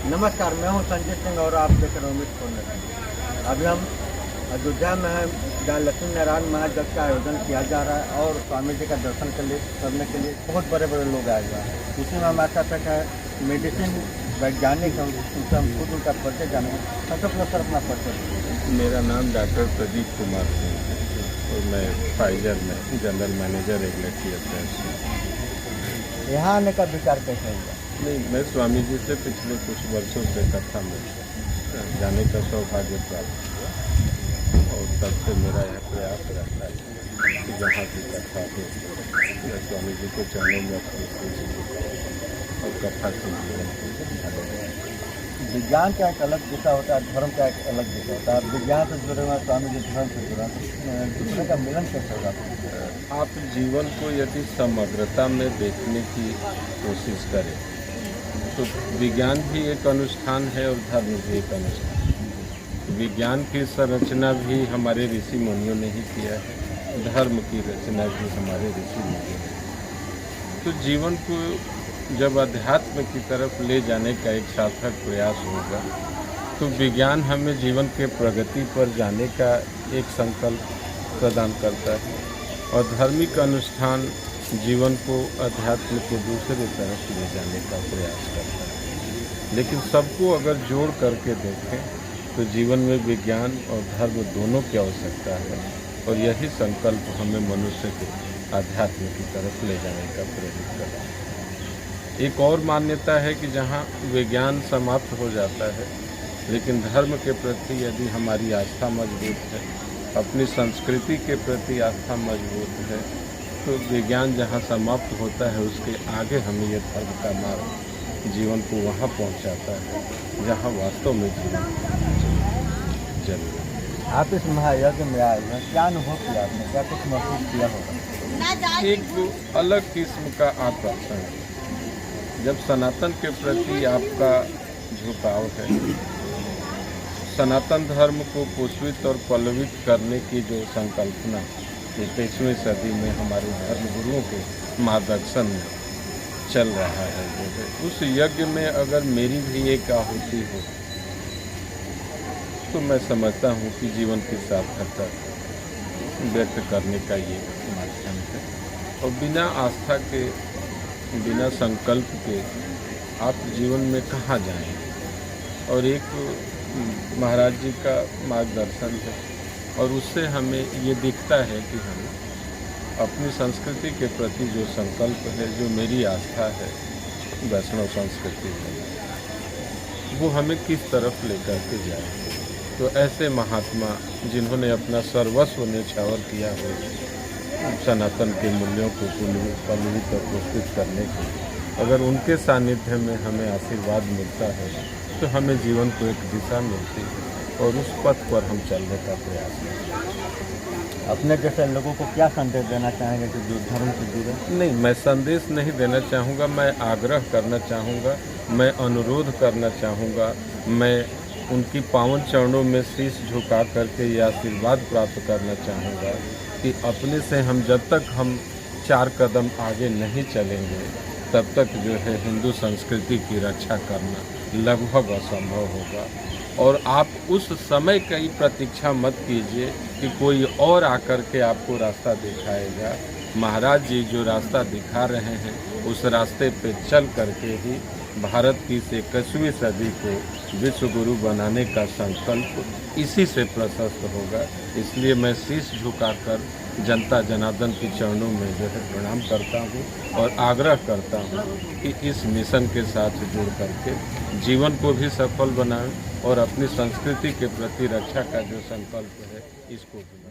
नमस्कार, मैं हूं संजय सिंह और आप देख रहे हैं मिस कॉर्नर। अभी हम अयोध्या में हैं, जहाँ लक्ष्मी नारायण महायज्ञ का आयोजन किया जा रहा है और स्वामी जी का दर्शन करने के लिए बहुत बड़े बड़े लोग आए हुए हैं। उसी में हमारे साथ है मेडिसिन वैज्ञानिक हैं, उनसे हम खुद उनका परिचय जानेंगे। अपना परिचय। मेरा नाम डॉक्टर प्रदीप कुमार सिंह है और मैं फाइजर में जनरल मैनेजर रेगुलेटरी अफेयर्स हूँ। यहाँ आने का विचार कैसे हुआ? नहीं, मैं स्वामी जी से पिछले कुछ वर्षों से कथा में जाने का सौभाग्य प्राप्त हुआ और तब से मेरा यह प्रयास रहता है कि जहाँ की कथा हो मैं स्वामी जी को चरणों में अपनी और कथा से जीवन को। विज्ञान का एक अलग दिशा होता है, धर्म का एक अलग दिशा होता है। विज्ञान से जुड़े हुए स्वामी जी धर्म से जुड़ा, दूसरे का मिलन कैसे होगा? आप जीवन को यदि समग्रता में देखने की कोशिश करें तो विज्ञान भी एक अनुष्ठान है और धर्म भी एक अनुष्ठान है। विज्ञान की संरचना भी हमारे ऋषि मुनियों ने ही किया है, धर्म की रचना भी हमारे ऋषि मुनियों ने। तो जीवन को जब अध्यात्म की तरफ ले जाने का एक सार्थक प्रयास होगा तो विज्ञान हमें जीवन के प्रगति पर जाने का एक संकल्प प्रदान करता है और धार्मिक अनुष्ठान जीवन को अध्यात्म के दूसरे तरफ ले जाने का प्रयास करता है। लेकिन सबको अगर जोड़ करके देखें तो जीवन में विज्ञान और धर्म दोनों की आवश्यकता है और यही संकल्प हमें मनुष्य के अध्यात्म की तरफ ले जाने का प्रेरित करता है। एक और मान्यता है कि जहाँ विज्ञान समाप्त हो जाता है लेकिन धर्म के प्रति यदि हमारी आस्था मजबूत है, अपनी संस्कृति के प्रति आस्था मजबूत है, तो विज्ञान जहाँ समाप्त होता है उसके आगे हमें यह धर्म का मार्ग जीवन को वहाँ पहुँचाता है जहाँ वास्तव में जीवन जरूरी है। आप इस महायज्ञ में आए हैं, क्या अनुभव किया आपने? क्या कुछ महसूस किया होगा? एक अलग किस्म का आकर्षण है जब सनातन के प्रति आपका झुकाव है। सनातन धर्म को पोषित और पल्लवित करने की जो संकल्पना 21वीं सदी में हमारे धर्म गुरुओं के मार्गदर्शन में चल रहा है, जो है उस यज्ञ में अगर मेरी भी एक आहुति हो तो मैं समझता हूँ कि जीवन की सार्थकता व्यक्त करने का ये माध्यम है। और बिना आस्था के, बिना संकल्प के आप जीवन में कहाँ जाएंगे? और एक महाराज जी का मार्गदर्शन है और उससे हमें ये दिखता है कि हम अपनी संस्कृति के प्रति जो संकल्प है, जो मेरी आस्था है वैष्णव संस्कृति है, वो हमें किस तरफ लेकर के जाए। तो ऐसे महात्मा जिन्होंने अपना सर्वस्व न्यौछावर किया हो सनातन के मूल्यों को पल्लवित और पुष्पित करने के, अगर उनके सानिध्य में हमें आशीर्वाद मिलता है तो हमें जीवन को एक दिशा मिलती है और उस पथ पर हम चलने का प्रयास करें। अपने जैसे लोगों को क्या संदेश देना चाहेंगे कि जो धर्म से जुड़े? नहीं, मैं संदेश नहीं देना चाहूँगा, मैं आग्रह करना चाहूँगा, मैं अनुरोध करना चाहूँगा, मैं उनकी पावन चरणों में शीश झुका करके ये आशीर्वाद प्राप्त करना चाहूँगा कि अपने से हम जब तक हम 4 कदम आगे नहीं चलेंगे तब तक जो है हिंदू संस्कृति की रक्षा करना लगभग असंभव होगा। और आप उस समय की प्रतीक्षा मत कीजिए कि कोई और आकर के आपको रास्ता दिखाएगा। महाराज जी जो रास्ता दिखा रहे हैं उस रास्ते पे चल करके ही भारत की 21वीं सदी को विश्व गुरु बनाने का संकल्प इसी से प्रशस्त होगा। इसलिए मैं शीश झुकाकर जनता जनार्दन के चरणों में जो है प्रणाम करता हूँ और आग्रह करता हूँ कि इस मिशन के साथ जुड़ करके जीवन को भी सफल बनाएं और अपनी संस्कृति के प्रति रक्षा का जो संकल्प है इसको भी